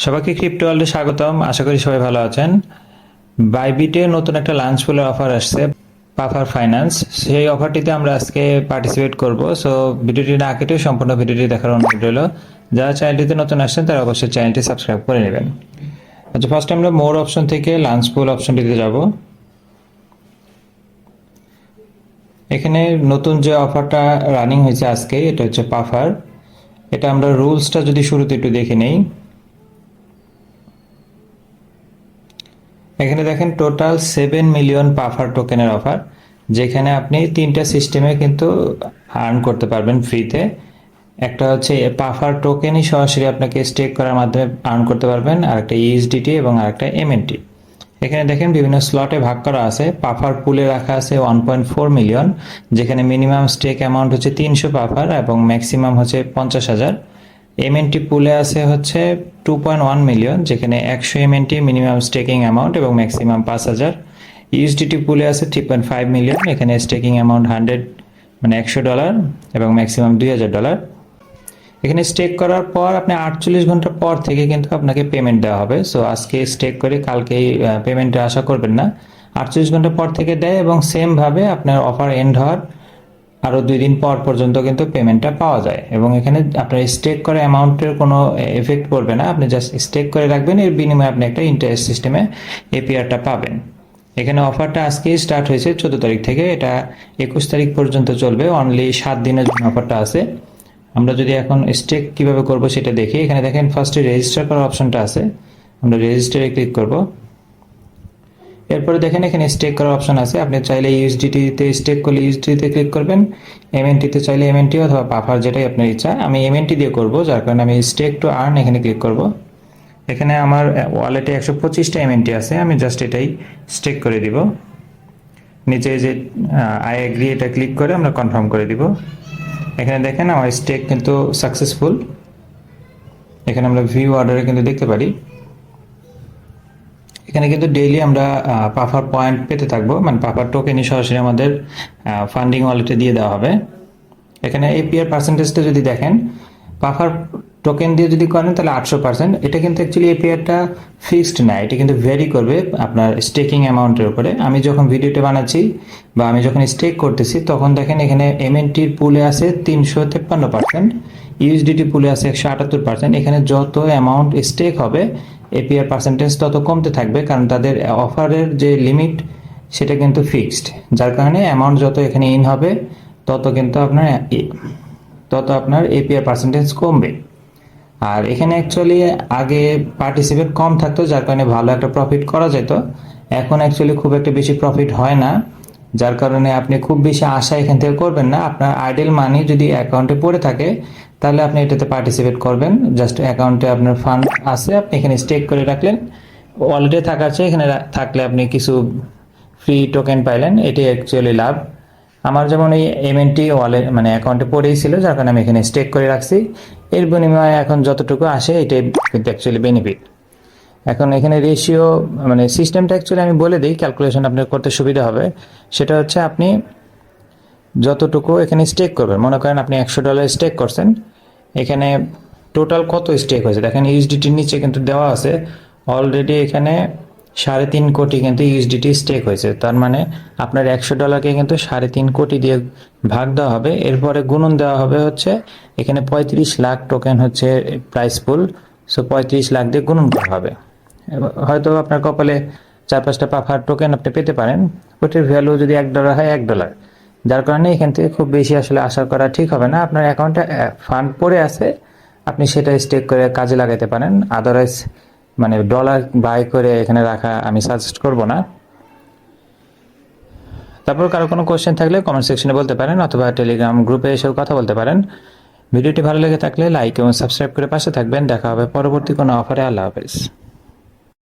সবাইকে ক্রিপ্টো ওয়ার্ল্ডে স্বাগতম। আশা করি সবাই ভালো আছেন। বাইবিটে নতুন একটা লাঞ্চ পুলের অফার আসছে, পাফার ফাইন্যান্স। সেই অফারটিতে আমরা আজকে পার্টিসিপেট করব। সো ভিডিওটি না কেটে সম্পূর্ণ ভিডিওটি দেখার অনুরোধ রইল। যারা চ্যানেলটিতে নতুন আসছেন তারা অবশ্যই চ্যানেলটি সাবস্ক্রাইব করে নেবেন। আচ্ছা, ফার্স্ট আমরা মোর অপশন থেকে লাঞ্চ পুল অপশনটিতে যাব। এখানে নতুন যে অফারটা রানিং হয়েছে আজকে, এটা হচ্ছে পাফার। এটা আমরা রুলসটা যদি শুরুতে একটু দেখে নেই। এখানে দেখেন টোটাল 7 মিলিয়ন পাফার টোকেনের অফার, যেখানে আপনি তিনটা সিস্টেমে কিন্তু আর্ন করতে পারবেন ফ্রিতে। একটা হচ্ছে পাফার টোকেনই সরাসরি আপনাকে স্টেক করার মাধ্যমে আর্ন করতে পারবেন, আর একটা ইউএসডিটি এবং আর একটা এমএনটি। এখানে দেখেন বিভিন্ন স্লটে ভাগ করা আছে। পাফার পুলে রাখা আছে 1.4 মিলিয়ন, যেখানে মিনিমাম স্টেক অ্যামাউন্ট হচ্ছে 300 পাফার এবং ম্যাক্সিমাম হচ্ছে 50,000। এমএনটি পুলে আছে হচ্ছে 2.1 মিলিয়ন, যেখানে 100 এমএনটি মিনিমাম স্টেকিং অ্যামাউন্ট এবং ম্যাক্সিমাম 5,000। ইউএসডিটি পুলে আছে 3.5 মিলিয়ন, এখানে স্টেকিং অ্যামাউন্ট 100 মানে $100 এবং ম্যাক্সিমাম $2,000। এখানে স্টেক করার পর আপনি 48 ঘন্টা পর থেকে কিন্তু আপনাকে পেমেন্ট দেওয়া হবে। সো আজকে স্টেক করে কালকেই পেমেন্টের আশা করবেন না, 48 ঘন্টা পর থেকে দেয় এবং সেম ভাবে আপনার অফার এন্ড হওয়ার আরও 2 দিন পর পর্যন্ত কিন্তু পেমেন্টটা পাওয়া যায়। এবং এখানে আপনার স্টেক করা অ্যামাউন্টের কোনো এফেক্ট পড়বে না, আপনি জাস্ট স্টেক করে রাখবেন, এর বিনিময়ে আপনি একটা ইন্টারেস্ট সিস্টেমে এপিআরটা পাবেন। এখানে অফারটা আজকেই স্টার্ট হয়েছে 14 তারিখ থেকে, এটা 21 তারিখ পর্যন্ত চলবে। অনলি 7 দিনের জন্য অফারটা আছে। আমরা যদি এখন স্টেক কিভাবে করব সেটা দেখি। এখানে দেখেন ফার্স্টে রেজিস্টার করার অপশনটা আছে, আমরা রেজিস্টারে ক্লিক করব। এরপরে দেখেন এখানে স্টেক করার অপশন আছে। আপনি চাইলে ইউএসডিটিতে স্টেক করলে ইউএসডিটিতে ক্লিক করবেন, এমএনটিতে চাইলে এমএনটি অথবা পাফার যেটাই আপনার ইচ্ছা। আমি এমএনটি দিয়ে করব, যার কারণে আমি স্টেক টু আর্ন এখানে ক্লিক করব। এখানে আমার ওয়ালেটে 125টা এমএনটি আছে, আমি জাস্ট এটাই স্টেক করে দিব। নিচে যে আই এগ্রি এটা ক্লিক করে আমরা কনফার্ম করে দিব। এখানে দেখেন আমার স্টেক কিন্তু সাকসেসফুল। এখানে আমরা ভিউ অর্ডারে কিন্তু দেখতে পারি। এখানে কিন্তু ডেইলি আমরা পাফার পয়েন্ট পেতে থাকবো, মানে পাফার টোকেনই সরাসরি আমাদের ফান্ডিং ওয়ালেটে দিয়ে দেওয়া হবে। এখানে এপিআর পার্সেন্টেজটা যদি দেখেন, পাফার টোকেন দিয়ে যদি করেন তাহলে 800%। এটা কিন্তু অ্যাকচুয়ালি এপিআরটা ফিক্সড না, এটা কিন্তু ভ্যারি করবে আপনার স্টেকিং অ্যামাউন্টের উপরে। আমি যখন ভিডিওটা বানাচ্ছি বা আমি যখন স্টেক করতেছি তখন দেখেন এখানে এমএনটির পুলে আছে 353%, ইউএসডিটি পুলে আছে 178%। এখানে যত অ্যামাউন্ট স্টেক হবে এপিআর পার্সেন্টেজ তত কমতে থাকবে, কারণ তাদের অফারের যে লিমিট সেটা কিন্তু ফিক্সড, যার কারণে অ্যামাউন্ট যত এখানে ইন হবে তত কিন্তু আপনার এপিআর পার্সেন্টেজ কমবে। আর এখানে অ্যাকচুয়ালি আগে পার্টিসিপেট কম থাকতো, যার কারণে ভালো একটা প্রফিট করা যেত। এখন অ্যাকচুয়ালি খুব একটা বেশি প্রফিট হয় না, যার কারণে আপনি খুব বেশি আশা এখান থেকে করবেন না। আপনার আইডেল মানি যদি অ্যাকাউন্টে পড়ে থাকে তাহলে আপনি এটাতে পার্টিসিপেট করবেন। জাস্ট অ্যাকাউন্টে আপনার ফান্ড আছে, আপনি এখানে স্টেক করে রাখলেন। ওয়ালেটে থাকার চেয়ে এখানে থাকলে আপনি কিছু ফ্রি টোকেন পাইলেন, এটাই অ্যাকচুয়ালি লাভ। আমার যেমন এই এমএনটি ওয়ালেট মানে অ্যাকাউন্টে পড়েই ছিল, যার কারণে আমি এখানে স্টেক করে রাখছি। এর বিনিময়ে এখন যতটুকু আসে এটাই কিন্তু অ্যাকচুয়ালি বেনিফিট। এখন এখানে রেশিও মানে সিস্টেমটা অ্যাকচুয়ালি আমি বলে দিই, ক্যালকুলেশন আপনার করতে সুবিধা হবে। সেটা হচ্ছে আপনি যতটুকু এখানে স্টেক করবেন, মনে করেন আপনি $100 স্টেক করছেন, এখানে টোটাল কত স্টেক হয়েছে দেখেন ইউএসডিটির নিচে কিন্তু দেওয়া আছে। অলরেডি এখানে 3.5 কোটি কিন্তু ইউএসডিটি স্টেক হয়েছে, তার মানে আপনার $100কে কিন্তু 3.5 কোটি দিয়ে ভাগ দেওয়া হবে। এরপরে গুণন দেওয়া হবে হচ্ছে এখানে 35 লাখ টোকেন হচ্ছে প্রাইস পুল। সো 35 লাখ দিয়ে গুণন করা হবে। হয়তো আপনার কপালে 4-5টা পাফার টোকেন আপনি পেতে পারেন, ওইটার ভ্যালু যদি $1 হয় $1, যার কারণে এখান থেকে খুব বেশি আসলে আশা করা ঠিক হবে না। আপনার অ্যাকাউন্টে ফান্ড পড়ে আছে, আপনি সেটা স্টেক করে কাজে লাগাতে পারেন। আদারওয়াইজ মানে ডলার বাই করে এখানে রাখা আমি সাজেস্ট করব না। তারপর কারো কোনো কোশ্চেন থাকলে কমেন্ট সেকশনে বলতে পারেন, অথবা টেলিগ্রাম গ্রুপে এসেও কথা বলতে পারেন। ভিডিওটি ভালো লেগে থাকলে লাইক এবং সাবস্ক্রাইব করে পাশে থাকবেন। দেখা হবে পরবর্তী কোনো অফারে। আল্লাহ হাফেজ।